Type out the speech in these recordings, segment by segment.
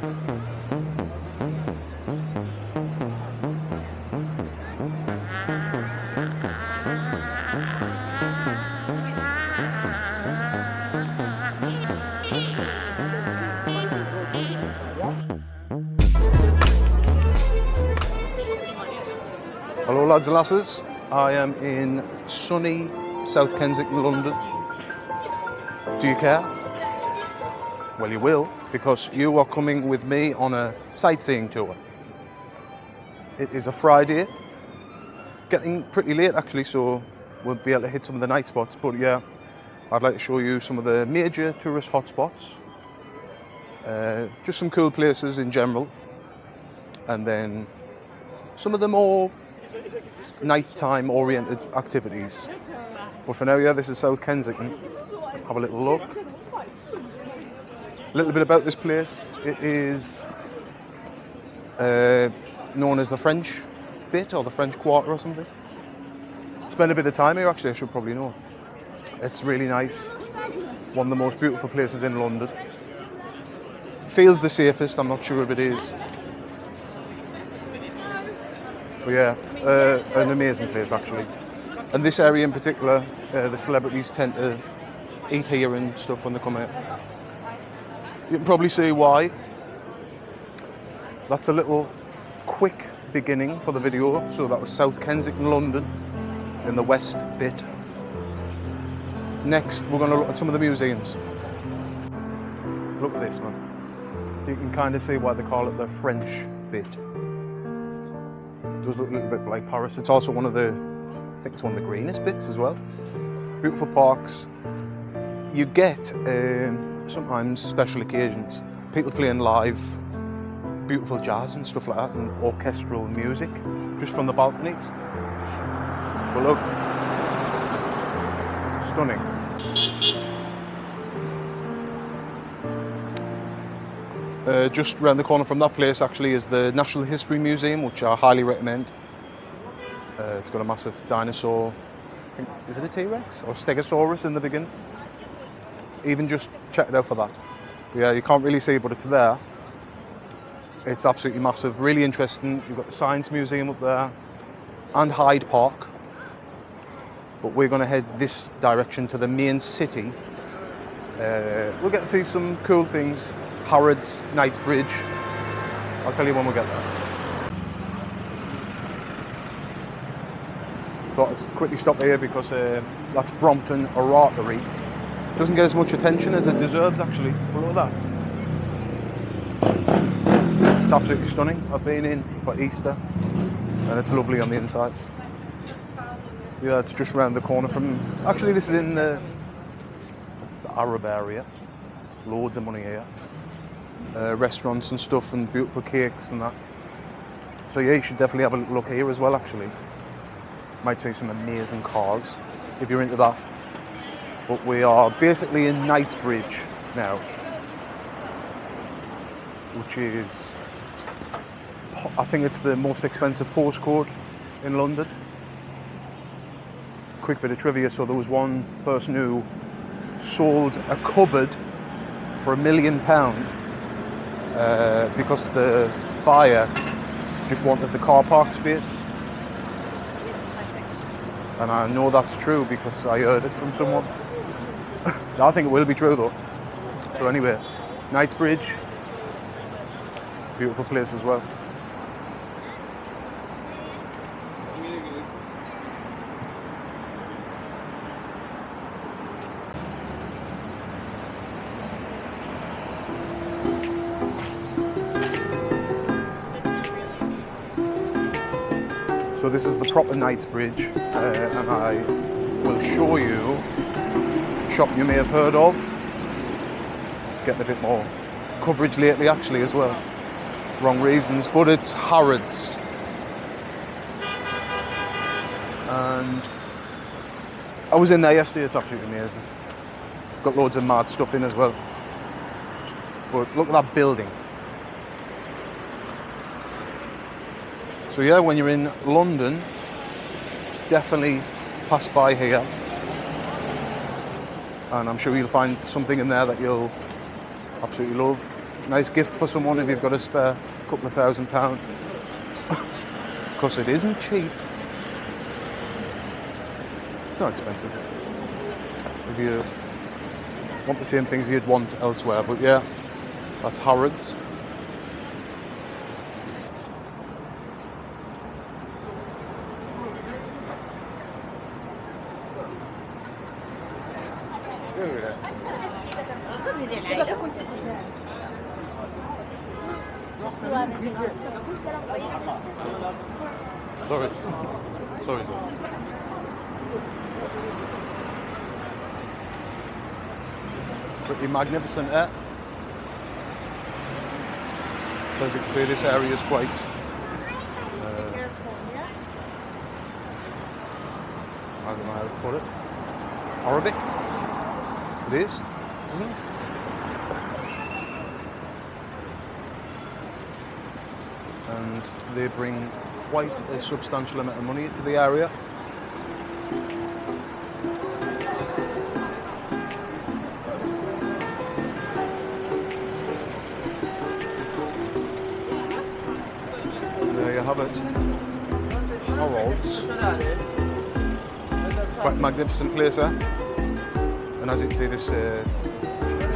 Hello lads and lasses, I am in sunny South Kensington, London. Do you care? Well, you will, because you are coming with me on a sightseeing tour. It is a Friday, getting pretty late actually, so we'll be able to hit some of the night spots, but yeah, I'd like to show you some of the major tourist hotspots, just some cool places in general, and then some of the more nighttime oriented activities. But for now, yeah, this is South Kensington. Have a little look. A little bit about this place. It is known as the French bit or the French Quarter or something. Spend a bit of time here actually, I should probably know. It's really nice. One of the most beautiful places in London. Feels the safest, I'm not sure if it is. But yeah, an amazing place actually. And this area in particular, the celebrities tend to eat here and stuff when they come here. You can probably see why. That's a little quick beginning for the video. So that was South Kensington, London, in the west bit. Next, we're going to look at some of the museums. Look at this one. You can kind of see why they call it the French bit. It does look a little bit like Paris. It's also one of the, I think it's one of the greenest bits as well. Beautiful parks. You get sometimes special occasions, people playing live, beautiful jazz and stuff like that, and orchestral music just from the balconies. But look, stunning. Just around the corner from that place actually is the Natural History Museum, which I highly recommend. It's got a massive dinosaur, I think, is it a T-Rex or Stegosaurus in the beginning? Even just check it out for that. Yeah, you can't really see it, but it's there. It's absolutely massive, really interesting. You've got the Science Museum up there and Hyde Park. But we're going to head this direction to the main city. We'll get to see some cool things. Harrods, Knightsbridge. I'll tell you when we get there. Thought I'd quickly stop here because that's Brompton Oratory. Doesn't get as much attention as it deserves actually. Look at that. It's absolutely stunning. I've been in for Easter and it's lovely on the inside. Yeah, it's just around the corner from, actually this is in the Arab area. Loads of money here. Restaurants and stuff and beautiful cakes and that. So yeah, you should definitely have a look here as well actually. Might see some amazing cars if you're into that. But we are basically in Knightsbridge now, which is, I think it's the most expensive postcode in London. Quick bit of trivia, so there was one person who sold a cupboard for £1 million because the buyer just wanted the car park space. And I know that's true because I heard it from someone. I think it will be true though. So anyway, Knightsbridge, beautiful place as well. So this is the proper Knightsbridge, and I will show you a shop you may have heard of. Getting a bit more coverage lately actually as well. Wrong reasons, but it's Harrods. And I was in there yesterday, it's absolutely amazing. Got loads of mad stuff in as well. But look at that building. So yeah, when you're in London, definitely pass by here. And I'm sure you'll find something in there that you'll absolutely love. Nice gift for someone if you've got a spare couple of £1,000. Because it isn't cheap. It's not expensive. If you want the same things you'd want elsewhere, but yeah, that's Harrods. Sorry. Sorry. Pretty magnificent, eh? As you can see, this area is quite I don't know how to put it. Arabic? It is, isn't it? And they bring quite a substantial amount of money into the area. There you have it. Harrods. Quite a magnificent place, eh? And as you can see, this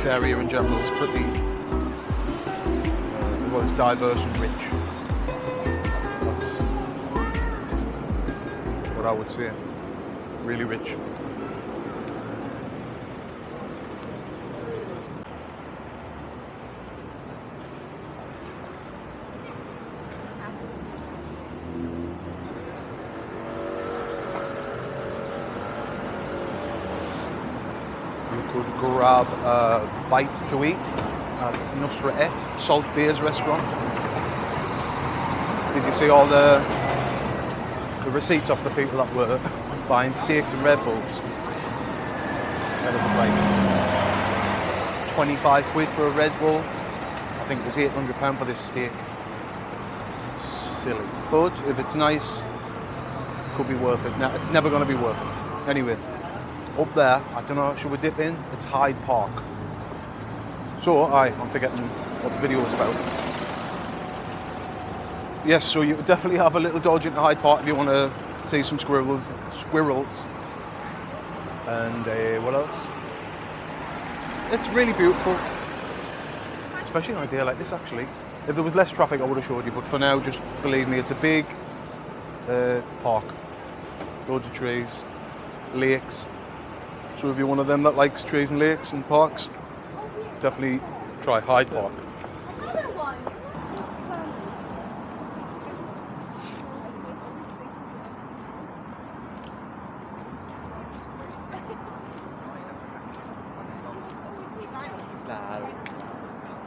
area in general is pretty well, it's diverse and rich. That's what I would say. Really rich. Could grab a bite to eat at Nusrat Salt Bae's restaurant. Did you see all the receipts of the people that were buying steaks and Red Bulls? And it was like 25 quid for a Red Bull. I think it was £800 for this steak. Silly. But if it's nice, it could be worth it. Now, it's never going to be worth it. Anyway. Up there, I don't know, should we dip in? It's Hyde Park. So, I'm forgetting what the video was about. Yes, so you definitely have a little dodge into Hyde Park if you want to see some squirrels. And what else? It's really beautiful. Especially on a day like this, actually. If there was less traffic, I would have showed you, but for now, just believe me, it's a big park. Loads of trees, lakes. So if you're one of them that likes trees and lakes and parks, definitely try Hyde Park.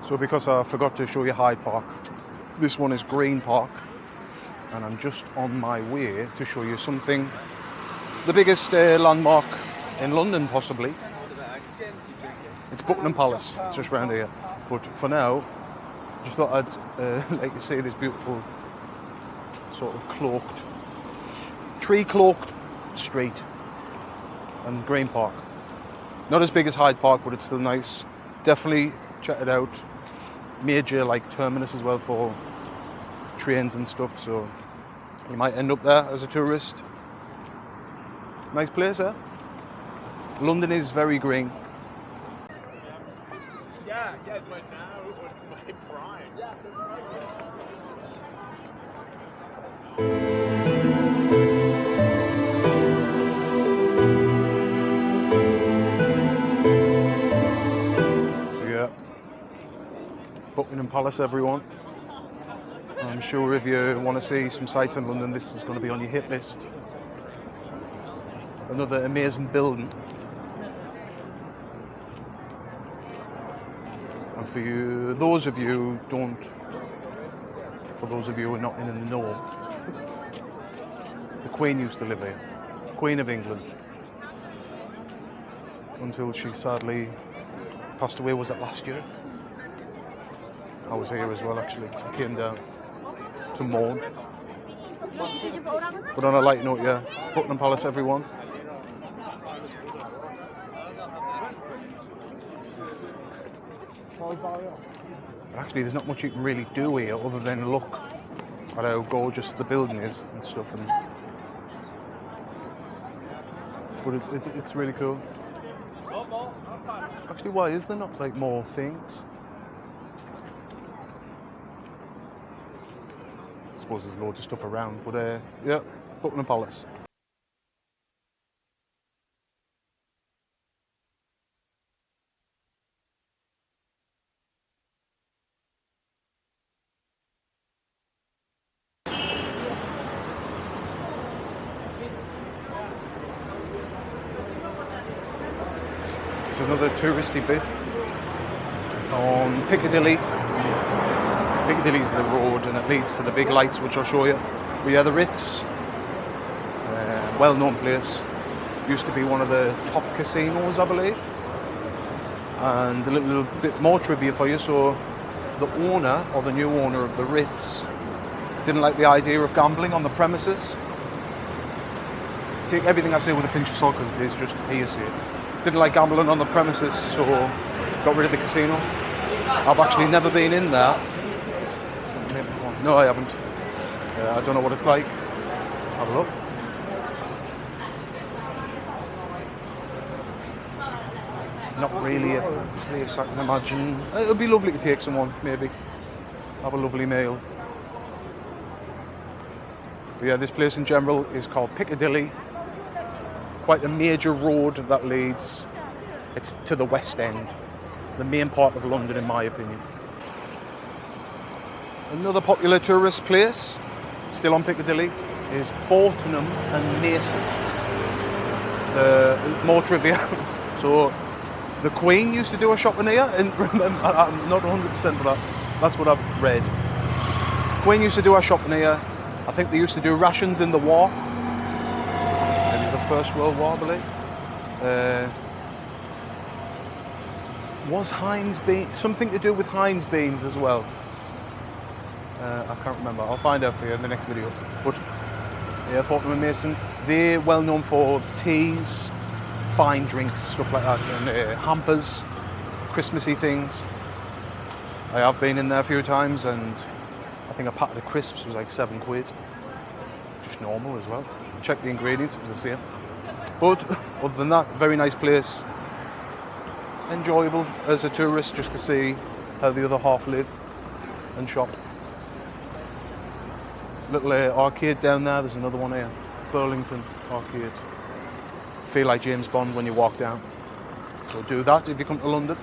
So because I forgot to show you Hyde Park, this one is Green Park, and I'm just on my way to show you something, the biggest landmark in London, possibly. It's Buckingham Palace, it's just round here. But for now, just thought I'd let you see this beautiful sort of tree-cloaked street and Green Park. Not as big as Hyde Park, but it's still nice. Definitely check it out. Major like terminus as well for trains and stuff, so you might end up there as a tourist. Nice place, eh? London is very green. Yeah, but now my prime. So yeah, Buckingham Palace, everyone. I'm sure if you want to see some sights in London, this is going to be on your hit list. Another amazing building. And for you, those of you who are not in the know, the Queen used to live here, Queen of England, until she sadly passed away. Was it last year? I was here as well, actually. I came down to mourn. But on a light note, yeah, Buckingham Palace, everyone. actually there's not much you can really do here other than look at how gorgeous the building is and stuff. But it's really cool. Actually, why is there not like more things? I suppose there's loads of stuff around, but yeah, Buckingham Palace. It's another touristy bit on Piccadilly. Piccadilly's the road and it leads to the big lights, which I'll show you. We are the Ritz, well-known place. Used to be one of the top casinos, I believe. And a little bit more trivia for you. So the owner, or the new owner of the Ritz, didn't like the idea of gambling on the premises. Take everything I say with a pinch of salt because it is just hearsay. Didn't like gambling on the premises, so got rid of the casino. I've actually never been in there. No, I haven't. I don't know what it's like. Have a look. Not really a place I can imagine. It would be lovely to take someone, maybe. Have a lovely meal. But yeah, this place in general is called Piccadilly. Quite a major road that leads to the West End, the main part of London in my opinion. Another popular tourist place, still on Piccadilly, is Fortnum and Mason. The more trivia. So the Queen used to do a shopping here, and I'm not 100% for that. That's what I've read. Queen used to do a shopping here. I think they used to do rations in the war. First World War, I believe. Was Heinz beans something to do with Heinz beans as well? I can't remember. I'll find out for you in the next video. But yeah, Fortnum and Mason, they're well known for teas, fine drinks, stuff like that, and hampers, Christmassy things. I have been in there a few times, and I think a packet of crisps was like £7. Just normal as well. Check the ingredients, it was the same. But other than that, very nice place. Enjoyable as a tourist just to see how the other half live and shop. Little arcade down there, there's another one here. Burlington Arcade. Feel like James Bond when you walk down. So do that if you come to London.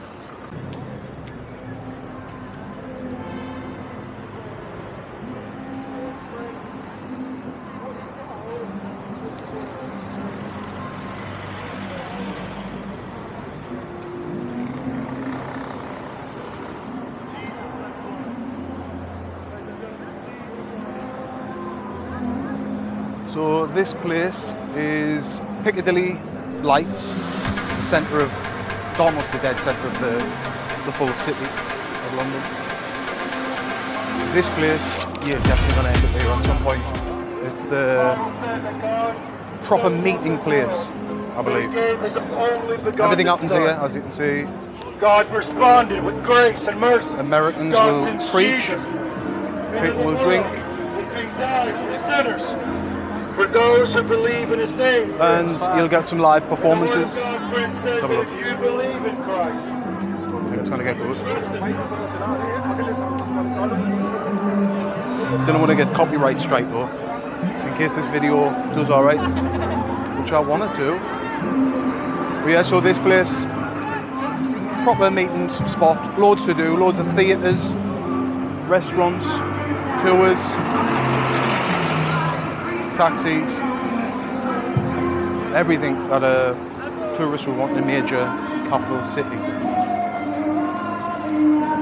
So this place is Piccadilly Lights, the centre of, it's almost the dead centre of the full city of London. This place, you're definitely going to end up here at some point. It's the proper meeting place, I believe. Everything happens here, as you can see. God responded with grace and mercy. Americans will preach, people will drink. He dies for sinners. For those who believe in his name. And you'll get some live performances. God, friend, says, Have a look. if you believe in Christ. I think it's going to get good. Didn't want to get copyright strike though, in case this video does alright, which I want to do. But yeah, so this place, proper meeting spot, loads to do, loads of theatres, restaurants, tours, taxis, everything that a tourist would want in a major capital city.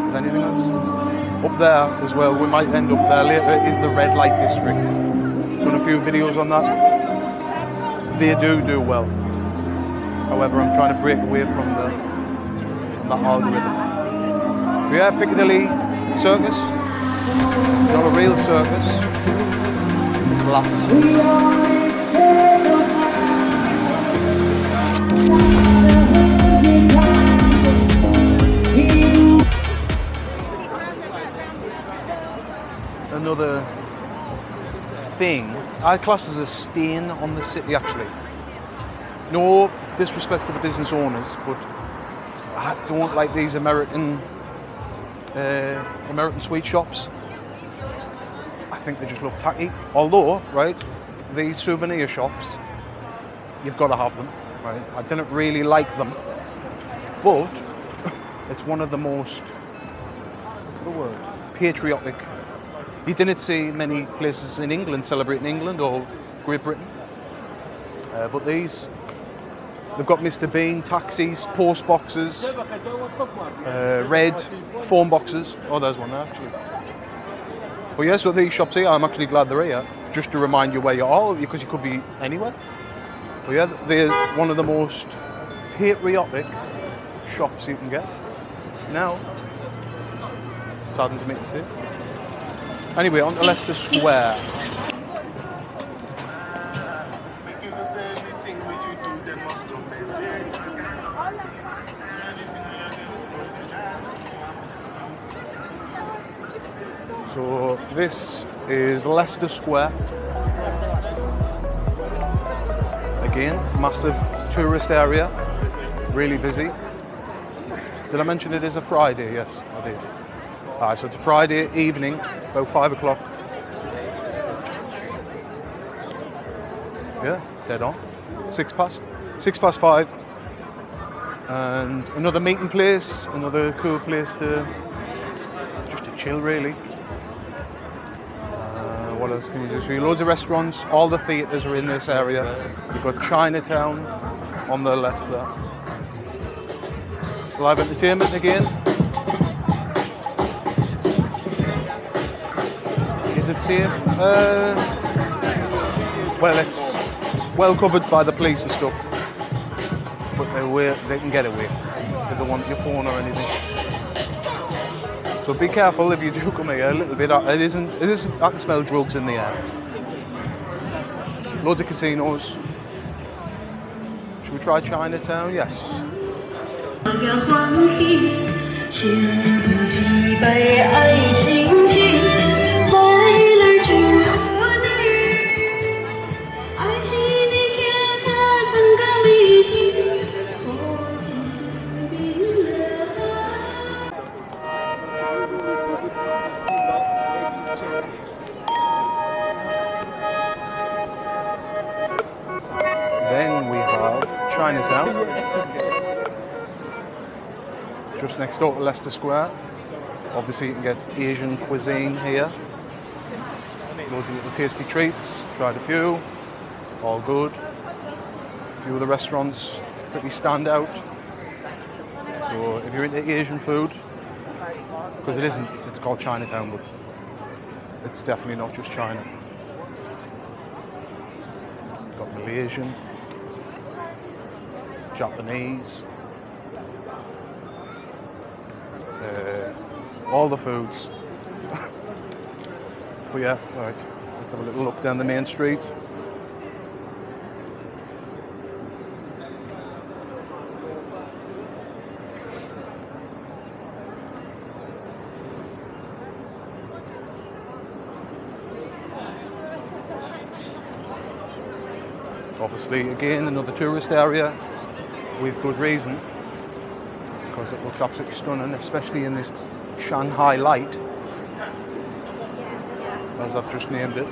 Is anything else? Up there as well, we might end up there later, is the red light district. Done a few videos on that. They do well. However, I'm trying to break away from that algorithm. But yeah, Piccadilly Circus. It's not a real circus. It's laughing. another thing. I class as a stain on the city, actually. No disrespect to the business owners, but I don't like these American sweet shops. I think they just look tacky. Although, right, these souvenir shops, you've got to have them, right? I didn't really like them, but it's one of the most, what's the word, patriotic. You didn't see many places in England celebrating England or Great Britain, but these, they've got Mr. Bean, taxis, post boxes, red phone boxes. Oh, there's one there, actually. But yeah, so these shops here, I'm actually glad they're here, just to remind you where you are, because you could be anywhere. But yeah, they're one of the most patriotic shops you can get. Now, saddens me to see. Anyway, on to Leicester Square. So this is Leicester Square. Again, massive tourist area, really busy. Did I mention it is a Friday? Yes, I did. Alright, so it's a Friday evening, about 5 o'clock. Yeah, dead on. 6 past 5. And another meeting place, another cool place to just to chill, really. What else can you do? So loads of restaurants, all the theatres are in this area. You've got Chinatown on the left there. Live entertainment again. Is it safe? Well, it's well covered by the police and stuff, but they can get away. They don't want your phone or anything. So be careful if you do come here a little bit. It isn't. I can smell drugs in the air. Loads of casinos. Should we try Chinatown? Yes. Then we have Chinatown, just next door to Leicester Square. Obviously you can get Asian cuisine here. Loads of little tasty treats, tried a few, all good. A few of the restaurants pretty stand out. So if you're into Asian food, because it's called Chinatown, but it's definitely not just China. Got Malaysian, Japanese, all the foods. But yeah, right, let's have a little look down the main street. Obviously, again, another tourist area with good reason, because it looks absolutely stunning, especially in this Shanghai light, as I've just named it.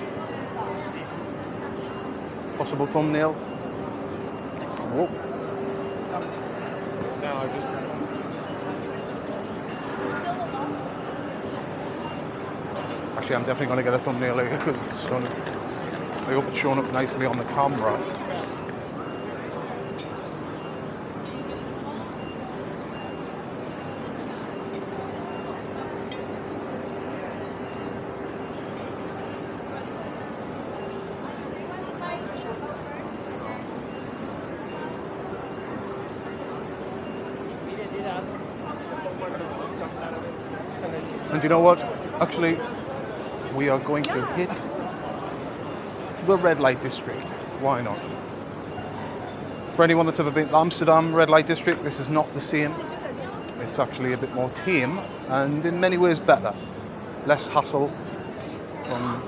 Possible thumbnail. Whoa. Actually, I'm definitely going to get a thumbnail here because it's stunning. I hope it's showing up nicely on the camera. And you know what? Actually, we are going to hit the red light district. Why not? For anyone that's ever been to Amsterdam red light district, this is not the same. It's actually a bit more tame and in many ways better. Less hassle. from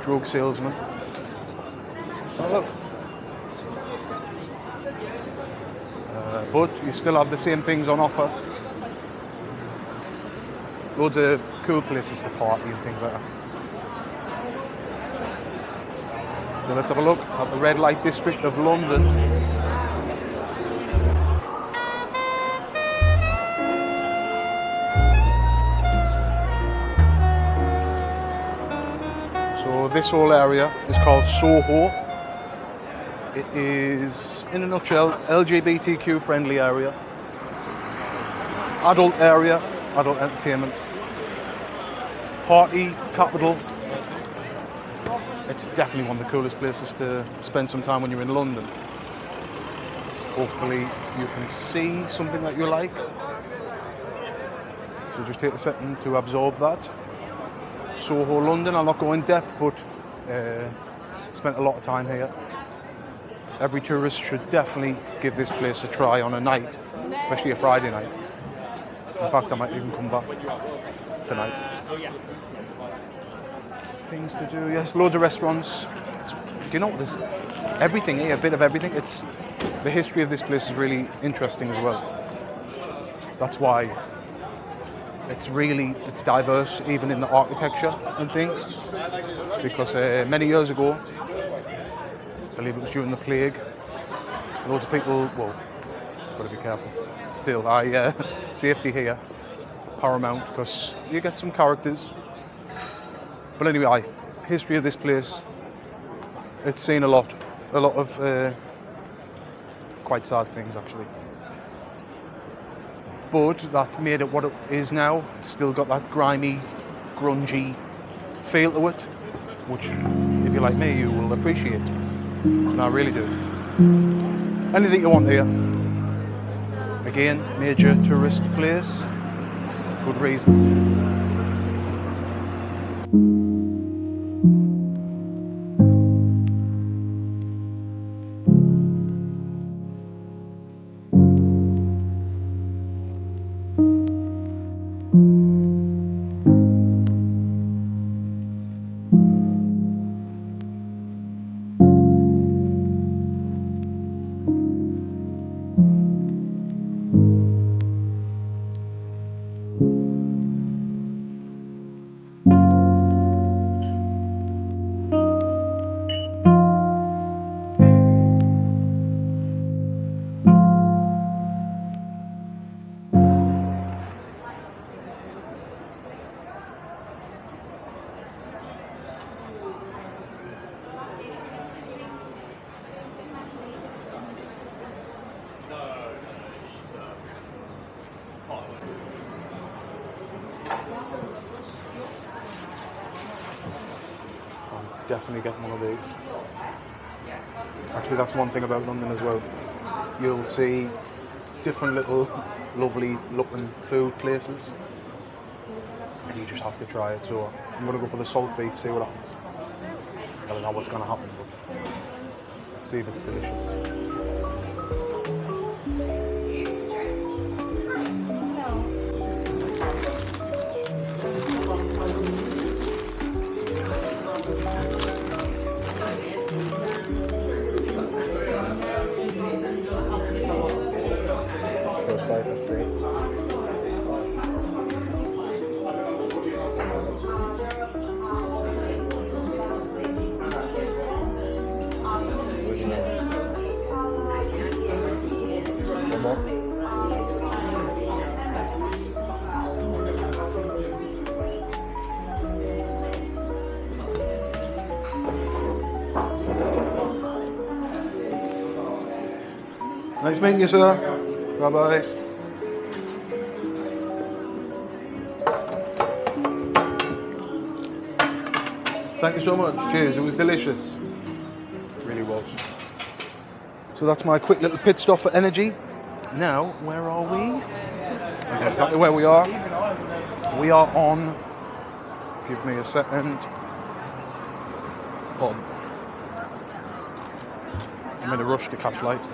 drug salesmen. Oh, look. But you still have the same things on offer. Loads of cool places to party and things like that. So let's have a look at the red light district of London. So this whole area is called Soho. It is, in a nutshell, LGBTQ friendly area. Adult area, adult entertainment. Party capital. It's definitely one of the coolest places to spend some time when you're in London. Hopefully you can see something that you like. So just take a second to absorb that. Soho, London, I'll not go in depth, but spent a lot of time here. Every tourist should definitely give this place a try on a night, especially a Friday night. In fact, I might even come back tonight. Things to do, yes, loads of restaurants. Do you know what, there's everything here, a bit of everything. The history of this place is really interesting as well. That's why it's diverse, even in the architecture and things. Because many years ago, I believe it was during the plague, loads of people, well, got to be careful. Still, safety here, paramount, because you get some characters. But anyway, history of this place, it's seen a lot of quite sad things actually. But that made it what it is now. It's still got that grimy, grungy feel to it, which, if you're like me, you will appreciate. And I really do. Anything you want here. Again, major tourist place. Good reason. Definitely get one of these. Actually, that's one thing about London as well. You'll see different little lovely looking food places and you just have to try it. So I'm going to go for the salt beef, see what happens. I don't know what's going to happen, but see if it's delicious. Let's see. One more. Nice meeting you, sir. Bye-bye. Thank you so much. Cheers. It was delicious. It really was. So that's my quick little pit stop for energy. Now, where are we? Okay, exactly where we are. We are on. Give me a second. On. I'm in a rush to catch light.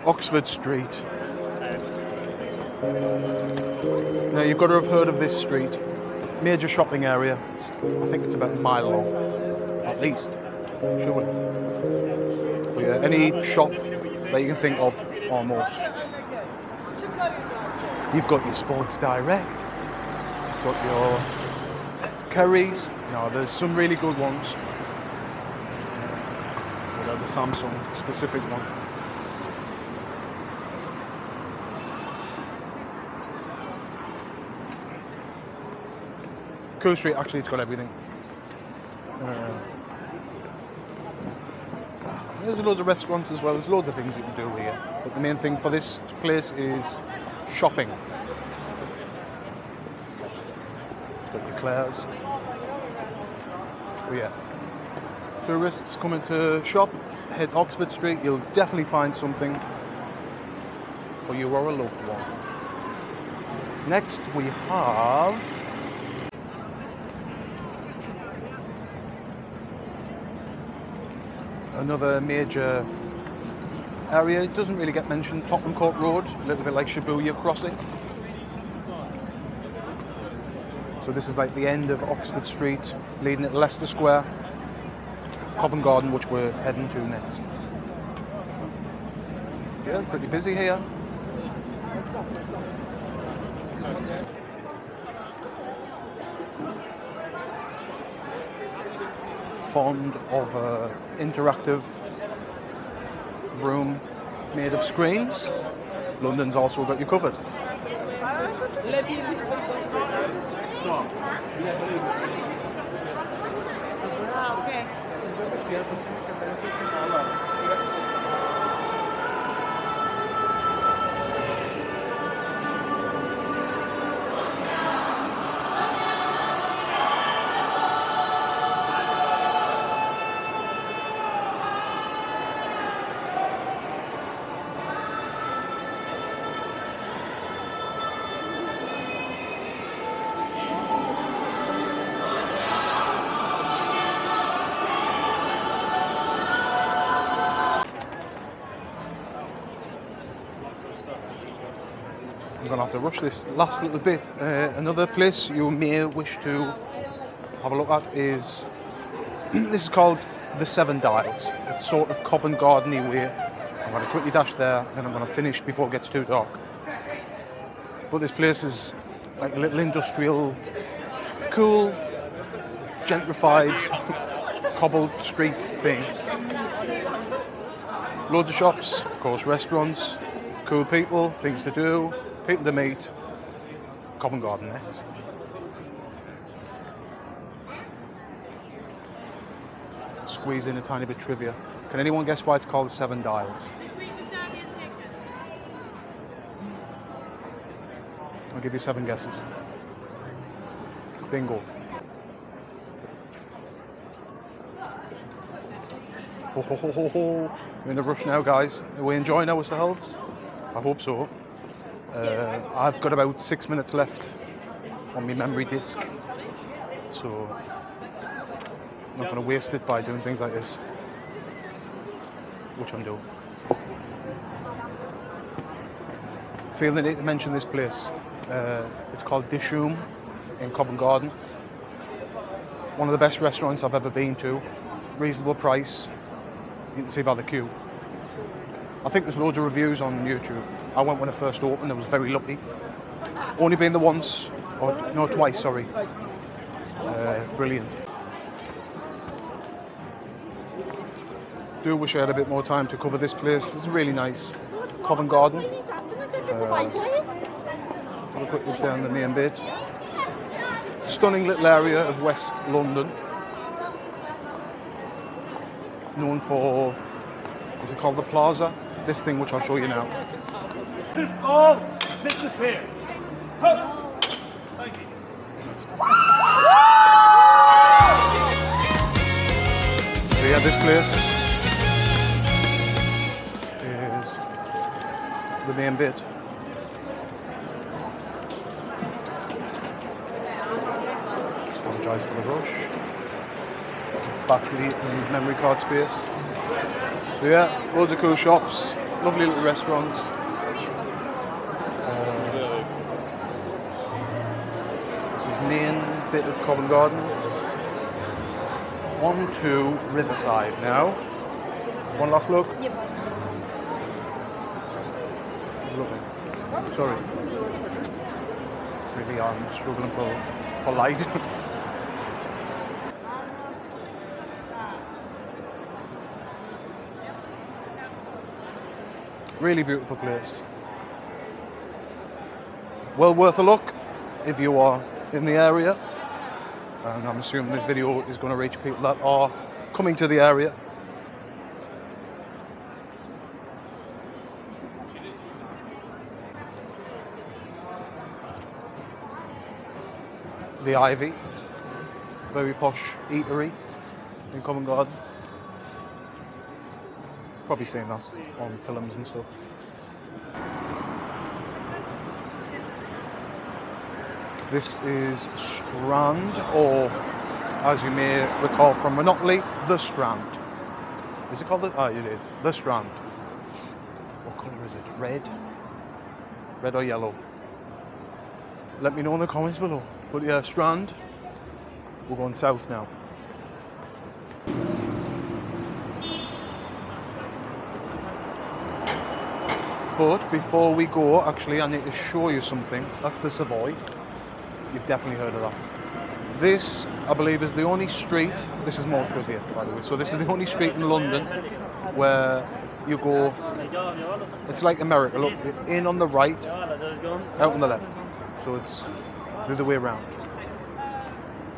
Oxford Street. Now you've got to have heard of this street. major shopping area. I think it's about a mile long, at least, surely. But yeah, any shop that you can think of, almost. You've got your Sports Direct, you've got your Kerry's. No, there's some really good ones. Well, there's a Samsung specific one. Cool Street, actually, it's got everything. There's loads of restaurants as well. There's loads of things you can do here. But the main thing for this place is shopping. It's got your Claire's. But yeah, tourists coming to shop, head Oxford Street. You'll definitely find something for you or a loved one. Next we have another major area. It doesn't really get mentioned. Tottenham Court Road, a little bit like Shibuya Crossing. So this is like the end of Oxford Street, leading at Leicester Square, Covent Garden, which we're heading to next. Yeah, pretty busy here. Fond of an interactive room made of screens. London's also got you covered. I'm going to have to rush this last little bit. Another place you may wish to have a look at is, this is called the Seven Dials. It's sort of Covent Garden-y way. I'm going to quickly dash there, then I'm going to finish before it gets too dark. But this place is like a little industrial, cool, gentrified, cobbled street thing. Loads of shops, of course, restaurants, cool people, things to do, people to meet. Covent Garden next. Squeeze in a tiny bit of trivia. Can anyone guess why it's called the Seven Dials? I'll give you 7 guesses. Bingo. Ho, ho, ho, ho, ho. We're in a rush now, guys. Are we enjoying ourselves? I hope so. I've got about 6 minutes left on my memory disk, so I'm not going to waste it by doing things like this, which I'm doing. Feel the need to mention this place. It's called Dishoom in Covent Garden. One of the best restaurants I've ever been to. Reasonable price. You can see by the queue. I think there's loads of reviews on YouTube. I went when it first opened. I was very lucky. Only been there once, or no, twice. Sorry. Brilliant. Do wish I had a bit more time to cover this place. It's really nice. Covent Garden. Have a quick look down the main bit. Stunning little area of West London. Known for, is it called the Plaza? This thing which I'll show you now. This all disappear. Thank you. So yeah, this place is the main bit. Apologise for the rush. Battery and memory card space. So yeah, loads of cool shops, lovely little restaurants. This is main bit of Covent Garden. On to Riverside now. One last look. Yep. Sorry. Really, I'm struggling for light. Really beautiful place. Well worth a look if you are in the area. And I'm assuming this video is going to reach people that are coming to the area. The Ivy, very posh eatery in Covent Garden. Probably seen that on films and stuff. This is Strand, or as you may recall from Monopoly, the Strand. Is it called it? Ah, it is. The Strand. What colour is it? Red? Red or yellow? Let me know in the comments below. But yeah, Strand. We're going south now. But before we go, actually, I need to show you something. That's the Savoy. You've definitely heard of that. This, I believe, is the only street. This is more trivia, by the way. So this is the only street in London where you go. It's like America. Look, in on the right, out on the left. So it's the other way around.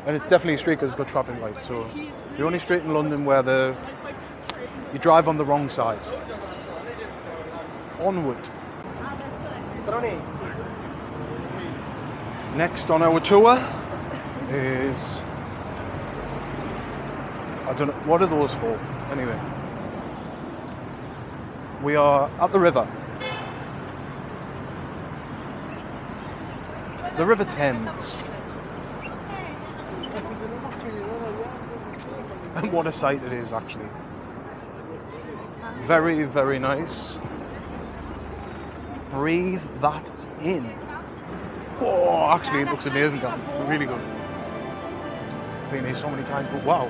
And it's definitely a street because it's got traffic lights. So the only street in London where you drive on the wrong side. Onward. Next on our tour is, I don't know, what are those for? Anyway, we are at the river. The River Thames. And what a sight it is, actually. Very, very nice. Breathe that in. Oh, actually, it looks amazing, guys. Really good. I've been here so many times, but wow.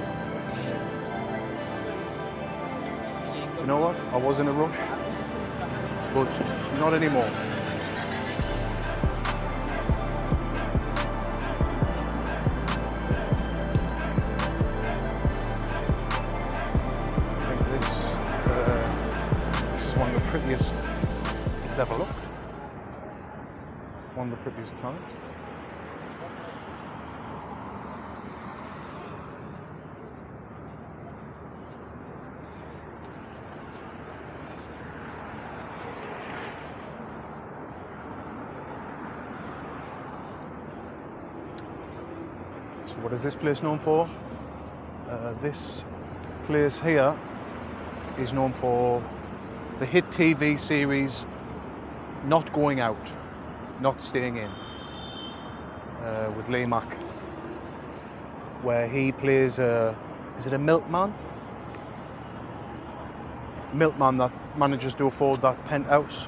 You know what? I was in a rush, but not anymore. I think this is one of the prettiest it's ever looked. One of the prettiest times. So what is this place known for? This place here is known for the hit TV series Not Going Out, Not Staying In, with Lee Mack, where he plays is it a milkman? Milkman that manages to afford that penthouse.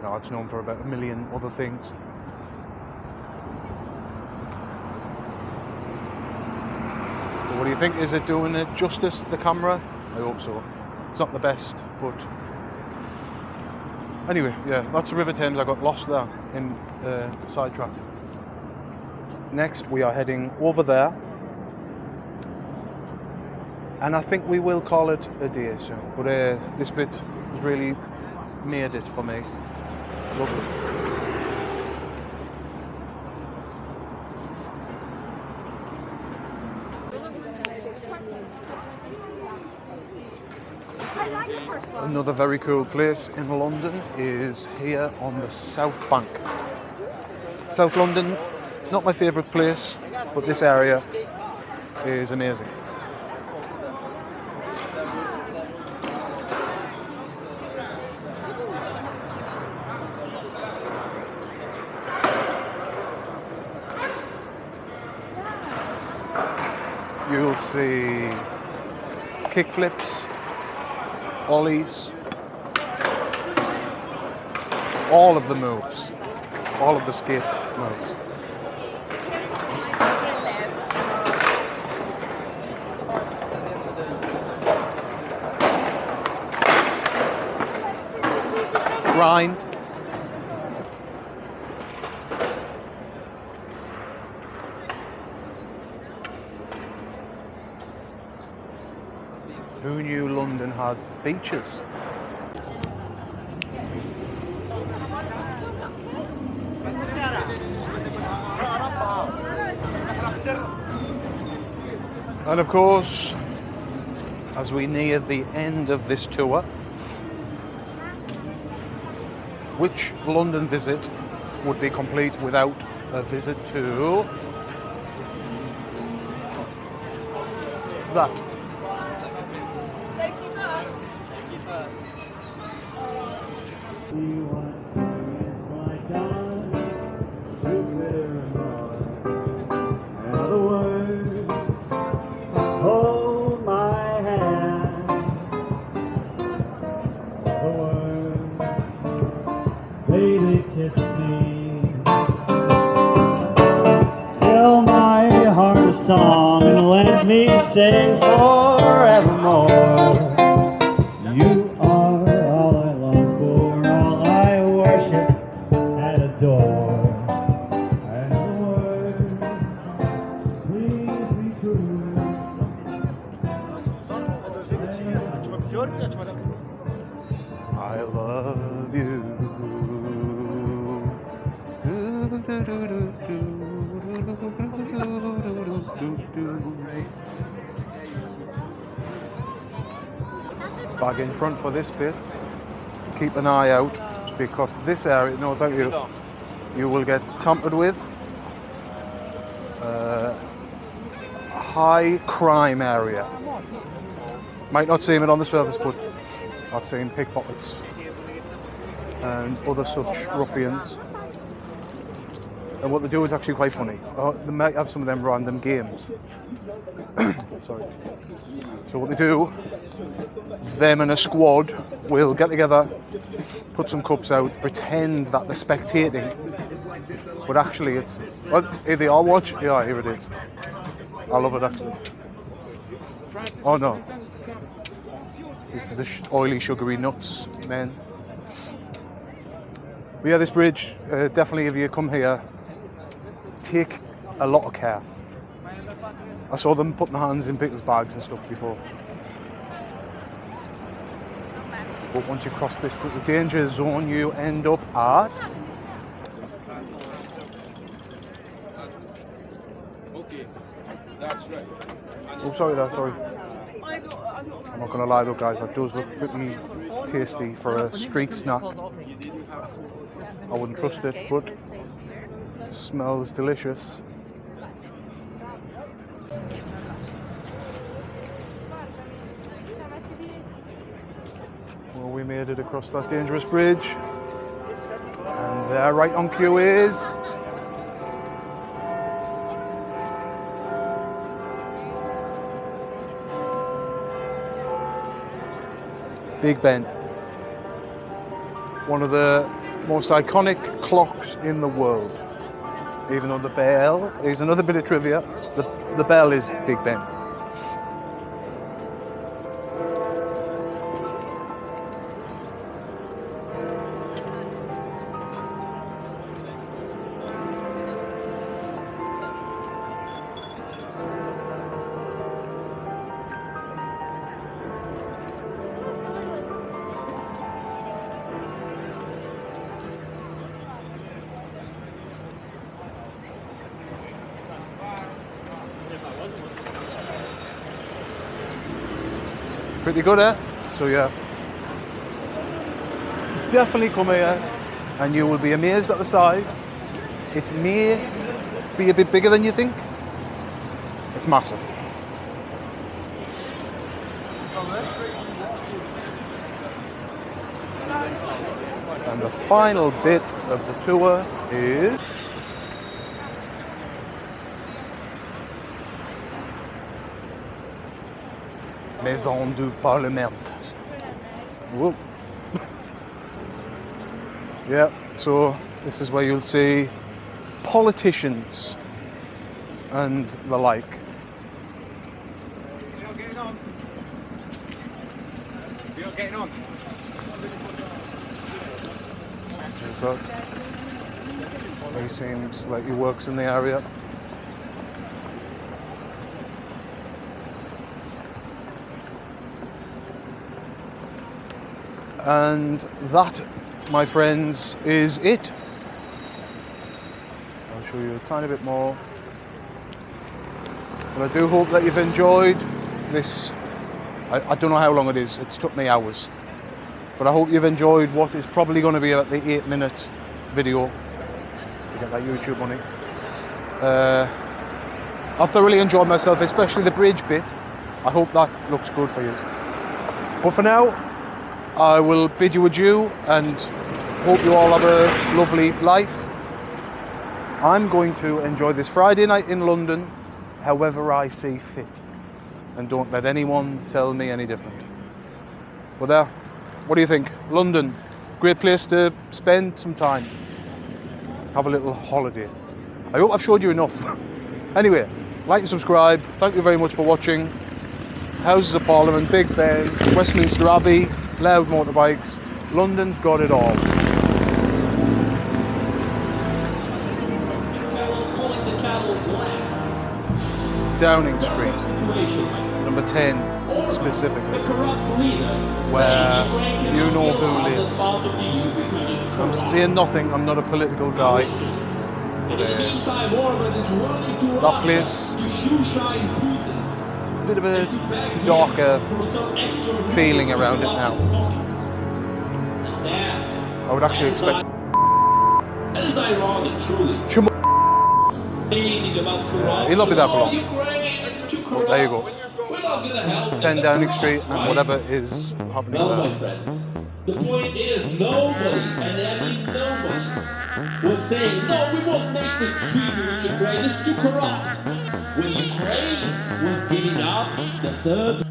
No, it's known for about a million other things. So what do you think? Is it doing it justice, the camera? I hope so. It's not the best, but anyway, yeah, that's the River Thames. I got lost there in sidetracked. Next, we are heading over there, and I think we will call it a day soon. But this bit really made it for me. Lovely. Another very cool place in London is here on the South Bank. South London, not my favourite place, but this area is amazing. You'll see kickflips, ollies, all of the moves, all of the skate moves. grind. Who knew London had beaches? And of course, as we near the end of this tour, which London visit would be complete without a visit to that? Kiss me, fill my heart with song and let me sing forevermore. You are all I long for, all I worship and adore. And the word, please be true. I love you. Bag in front for this bit. Keep an eye out because this area, no thank you, you will get tampered with. High crime area. Might not see it on the surface, but I've seen pickpockets and other such ruffians. And what they do is actually quite funny. They might have some of them random games. Sorry. So what they do, them and a squad will get together, put some cups out, pretend that they're spectating, but actually it's... Oh, here they are, watch. Yeah, here it is. I love it actually. Oh no. This is the oily, sugary nuts, man. But yeah, this bridge, definitely if you come here, take a lot of care. I saw them putting their hands in people's bags and stuff before. But once you cross this little danger zone, you end up at... Okay, that's right. Oh, sorry there, sorry. I'm not going to lie though, guys, that does look pretty tasty for a street snack. I wouldn't trust it, but it smells delicious. Well, we made it across that dangerous bridge. And there, right on cue is... Big Ben. One of the most iconic clocks in the world. Even though the bell, here's another bit of trivia, the bell is Big Ben. Pretty good, eh? So yeah, definitely come here and you will be amazed at the size. It may be a bit bigger than you think. It's massive. And the final bit of the tour is... Maison du Parlement. Whoa. Yeah, so this is where you'll see politicians and the like. You're getting on. You're getting on. Is that? He seems like he works in the area. And that, my friends, is it. I'll show you a tiny bit more. But I do hope that you've enjoyed this. I don't know how long it is. It's took me hours. But I hope you've enjoyed what is probably going to be about the 8-minute video to get that YouTube money. I thoroughly enjoyed myself, especially the bridge bit. I hope that looks good for you. But for now, I will bid you adieu and hope you all have a lovely life. I'm going to enjoy this Friday night in London however I see fit. And don't let anyone tell me any different. But there, what do you think? London, great place to spend some time. Have a little holiday. I hope I've showed you enough. Anyway, like and subscribe. Thank you very much for watching. Houses of Parliament, Big Ben, Westminster Abbey, loud motorbikes. London's got it all. Downing Street, number 10 specifically, where you know who lives. I'm saying nothing, I'm not a political guy. That place, a bit of a darker feeling around it now. I would actually expect. He'll not be there for long. But there you go. 10 Downing Street and whatever is happening Well, my there. friends, the point is nobody, and I mean nobody, was saying, no, we won't make this treaty with Ukraine, it's too corrupt. When Ukraine was giving up the third